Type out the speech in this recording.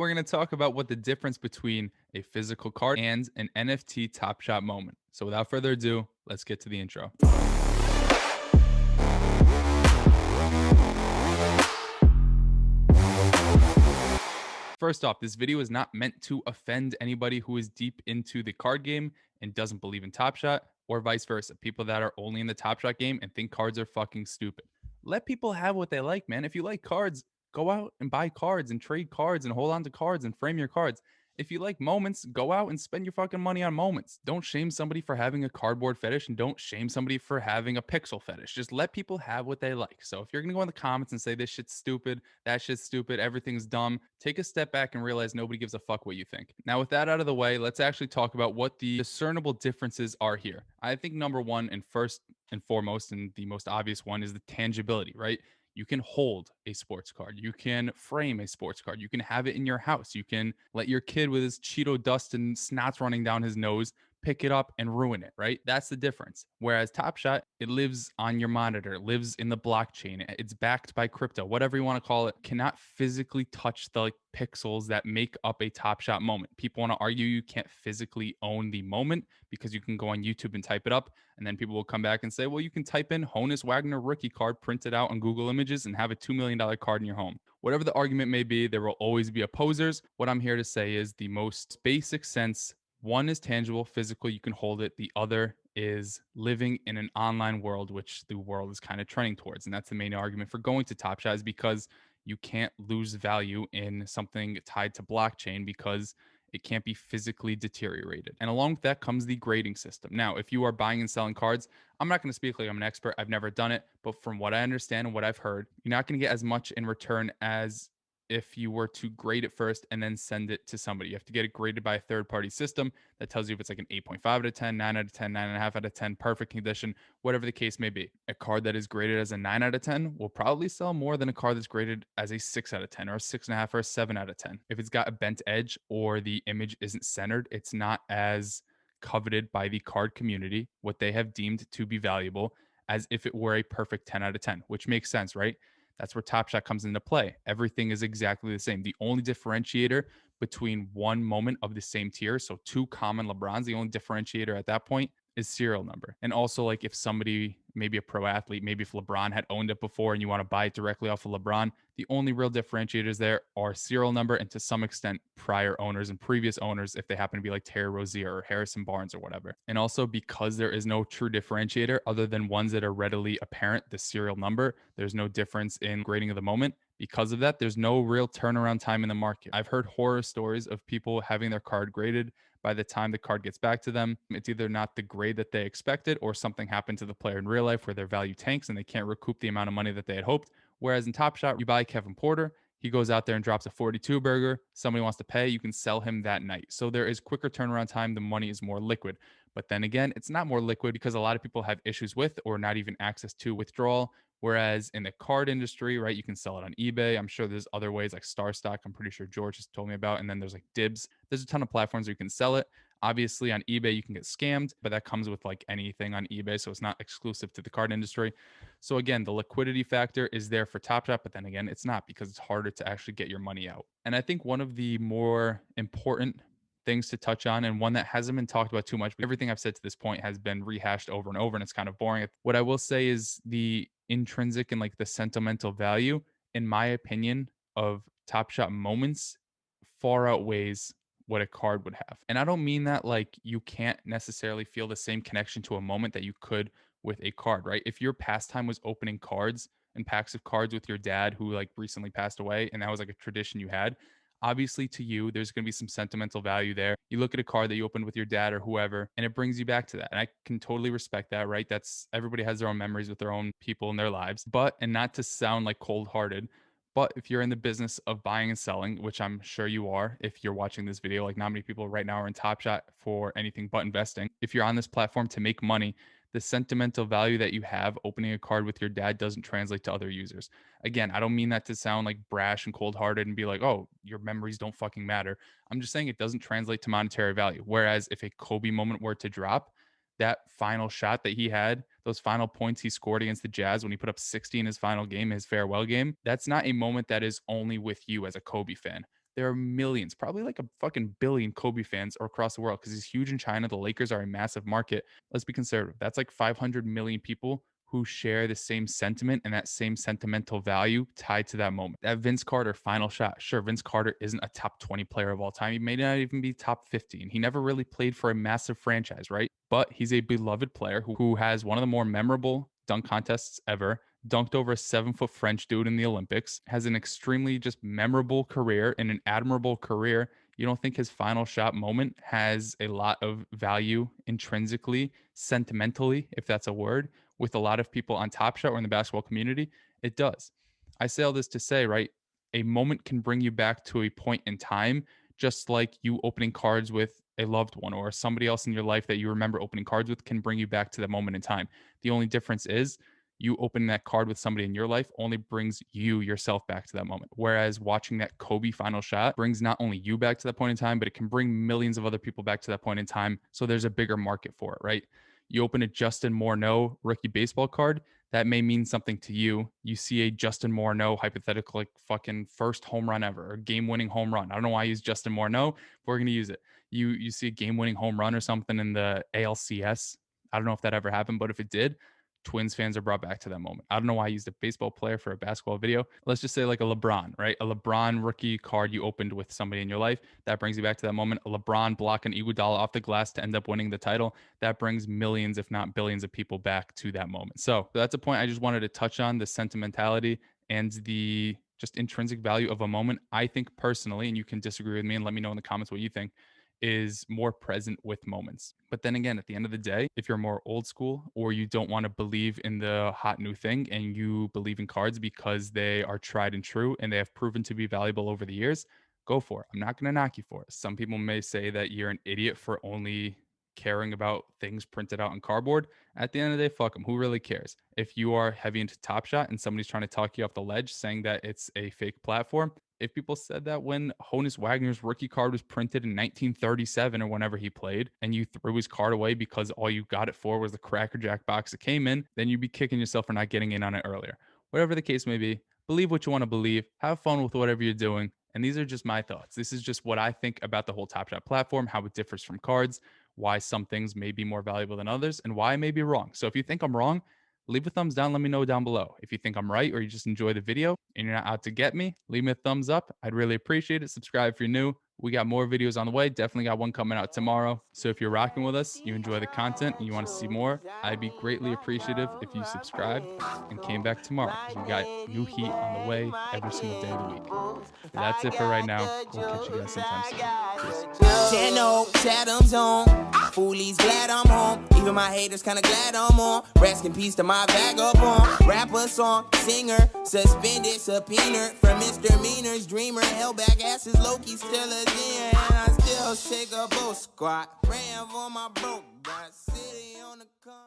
We're going to talk about what the difference between a physical card and an NFT Top Shot moment. So without further ado, let's get to the intro. First off, this video is not meant to offend anybody who is deep into the card game and doesn't believe in Top Shot, or vice versa. People that are only in the Top Shot game and think cards are fucking stupid. Let people have what they like, man. If you like cards, go out and buy cards and trade cards and hold on to cards and frame your cards. If you like moments, go out and spend your fucking money on moments. Don't shame somebody for having a cardboard fetish and don't shame somebody for having a pixel fetish. Just let people have what they like. So if you're going to go in the comments and say this shit's stupid, that shit's stupid, everything's dumb, take a step back and realize nobody gives a fuck what you think. Now, with that out of the way, let's actually talk about what the discernible differences are here. I think number one and first and foremost, and the most obvious one, is the tangibility, right? You can hold a sports card. You can frame a sports card. You can have it in your house. You can let your kid with his Cheeto dust and snots running down his nose pick it up and ruin it, right? That's the difference. Whereas Top Shot, it lives on your monitor, it lives in the blockchain, it's backed by crypto, whatever you want to call it, cannot physically touch the pixels that make up a Top Shot moment. People want to argue you can't physically own the moment because you can go on YouTube and type it up. And then people will come back and say, well, you can type in Honus Wagner rookie card, print it out on Google Images, and have a $2 million card in your home. Whatever the argument may be, there will always be opposers. What I'm here to say is the most basic sense, one is tangible, physical, you can hold it. The other is living in an online world, which the world is kind of trending towards. And that's the main argument for going to Top Shot, is because you can't lose value in something tied to blockchain because it can't be physically deteriorated. And along with that comes the grading system. Now, if you are buying and selling cards, I'm not going to speak like I'm an expert. I've never done it. But from what I understand and what I've heard, you're not going to get as much in return as if you were to grade it first and then send it to somebody. You have to get it graded by a third party system that tells you if it's like an 8.5 out of 10, 9 out of 10, 9.5 out of 10, perfect condition, whatever the case may be. A card that is graded as a 9 out of 10 will probably sell more than a card that's graded as a 6 out of 10 or a 6.5 or a 7 out of 10. If it's got a bent edge or the image isn't centered, it's not as coveted by the card community, what they have deemed to be valuable, as if it were a perfect 10 out of 10, which makes sense, right? That's where Top Shot comes into play. Everything is exactly the same. The only differentiator between one moment of the same tier, so two common LeBrons, the only differentiator at that point is serial number. And also, like, if somebody, maybe a pro athlete, maybe if LeBron had owned it before and you want to buy it directly off of LeBron, the only real differentiators there are serial number and to some extent prior owners and previous owners, if they happen to be like Terry Rozier or Harrison Barnes or whatever. And also, because there is no true differentiator other than ones that are readily apparent, the serial number, there's no difference in grading of the moment. Because of that, there's no real turnaround time in the market. I've heard horror stories of people having their card graded. By the time the card gets back to them, it's either not the grade that they expected or something happened to the player in real life where their value tanks and they can't recoup the amount of money that they had hoped. Whereas in Top Shot, you buy Kevin Porter, he goes out there and drops a 42 burger. Somebody wants to pay, you can sell him that night. So there is quicker turnaround time. The money is more liquid. But then again, it's not more liquid because a lot of people have issues with or not even access to withdrawal. Whereas in the card industry, right, you can sell it on eBay. I'm sure there's other ways like Star Stock, I'm pretty sure George has told me about. And then there's like Dibs. There's a ton of platforms where you can sell it. Obviously, on eBay, you can get scammed, but that comes with like anything on eBay. So it's not exclusive to the card industry. So again, the liquidity factor is there for Top Shot, but then again, it's not because it's harder to actually get your money out. And I think one of the more important things to touch on, and one that hasn't been talked about too much, but everything I've said to this point has been rehashed over and over, and it's kind of boring. What I will say is the intrinsic and like the sentimental value, in my opinion, of Top Shot moments far outweighs what a card would have. And I don't mean that like you can't necessarily feel the same connection to a moment that you could with a card, right? If your pastime was opening cards and packs of cards with your dad who like recently passed away and that was like a tradition you had, obviously to you there's going to be some sentimental value there. You look at a card that you opened with your dad or whoever and it brings you back to that. And I can totally respect that, right? That's everybody has their own memories with their own people in their lives. But and not to sound like cold-hearted, but if you're in the business of buying and selling, which I'm sure you are, if you're watching this video, like not many people right now are in Top Shot for anything but investing. If you're on this platform to make money, the sentimental value that you have opening a card with your dad doesn't translate to other users. Again, I don't mean that to sound like brash and cold hearted and be like, oh, your memories don't fucking matter. I'm just saying it doesn't translate to monetary value. Whereas if a Kobe moment were to drop, that final shot that he had, those final points he scored against the Jazz when he put up 60 in his final game, his farewell game, that's not a moment that is only with you as a Kobe fan. There are millions, probably like a fucking billion Kobe fans across the world because he's huge in China. The Lakers are a massive market. Let's be conservative. That's like 500 million people who share the same sentiment and that same sentimental value tied to that moment. That Vince Carter final shot. Sure, Vince Carter isn't a top 20 player of all time. He may not even be top 15. He never really played for a massive franchise, right? But he's a beloved player who has one of the more memorable dunk contests ever, dunked over a 7-foot French dude in the Olympics, has an extremely just memorable career and an admirable career. You don't think his final shot moment has a lot of value intrinsically, sentimentally, if that's a word, with a lot of people on Top Shot or in the basketball community? It does. I say all this to say, right? A moment can bring you back to a point in time, just like you opening cards with a loved one or somebody else in your life that you remember opening cards with can bring you back to that moment in time. The only difference is you opening that card with somebody in your life only brings you yourself back to that moment. Whereas watching that Kobe final shot brings not only you back to that point in time, but it can bring millions of other people back to that point in time. So there's a bigger market for it, right? You open a Justin Morneau rookie baseball card, that may mean something to you. You see a Justin Morneau hypothetical, like fucking first home run ever, or game-winning home run. I don't know why I use Justin Morneau, but we're gonna use it. You see a game-winning home run or something in the ALCS. I don't know if that ever happened, but if it did, Twins fans are brought back to that moment. I don't know why I used a baseball player for a basketball video. Let's just say like a LeBron, right? A LeBron rookie card you opened with somebody in your life. That brings you back to that moment. A LeBron blocking Iguodala off the glass to end up winning the title. That brings millions, if not billions of people back to that moment. So that's a point I just wanted to touch on, the sentimentality and the just intrinsic value of a moment. I think personally, and you can disagree with me and let me know in the comments what you think, is more present with moments. But then again, at the end of the day, if you're more old school or you don't want to believe in the hot new thing and you believe in cards because they are tried and true and they have proven to be valuable over the years, go for it. I'm not going to knock you for it. Some people may say that you're an idiot for only caring about things printed out on cardboard. At the end of the day, fuck them. Who really cares? If you are heavy into Top Shot and somebody's trying to talk you off the ledge saying that it's a fake platform, if people said that when Honus Wagner's rookie card was printed in 1937 or whenever he played, and you threw his card away because all you got it for was the Cracker Jack box it came in, then you'd be kicking yourself for not getting in on it earlier. Whatever the case may be, believe what you want to believe, have fun with whatever you're doing. And these are just my thoughts. This is just what I think about the whole Top Shot platform, how it differs from cards, why some things may be more valuable than others, and why I may be wrong. So if you think I'm wrong, leave a thumbs down. Let me know down below. If you think I'm right or you just enjoy the video and you're not out to get me, leave me a thumbs up. I'd really appreciate it. Subscribe if you're new. We got more videos on the way. Definitely got one coming out tomorrow. So if you're rocking with us, you enjoy the content and you want to see more, I'd be greatly appreciative if you subscribed and came back tomorrow because we got new heat on the way every single day of the week. But that's it for right now. We'll catch you guys sometime soon. Peace. 10 Chatham's on. Foolies glad I'm home. Even my haters kinda glad I'm on. Rest in peace to my vagabond. Rapper, song, singer, suspended, subpoena for misdemeanors. Dreamer, held back asses, Loki still a zen. And I still shake a boat squat. Ran for my broke, got city on the car.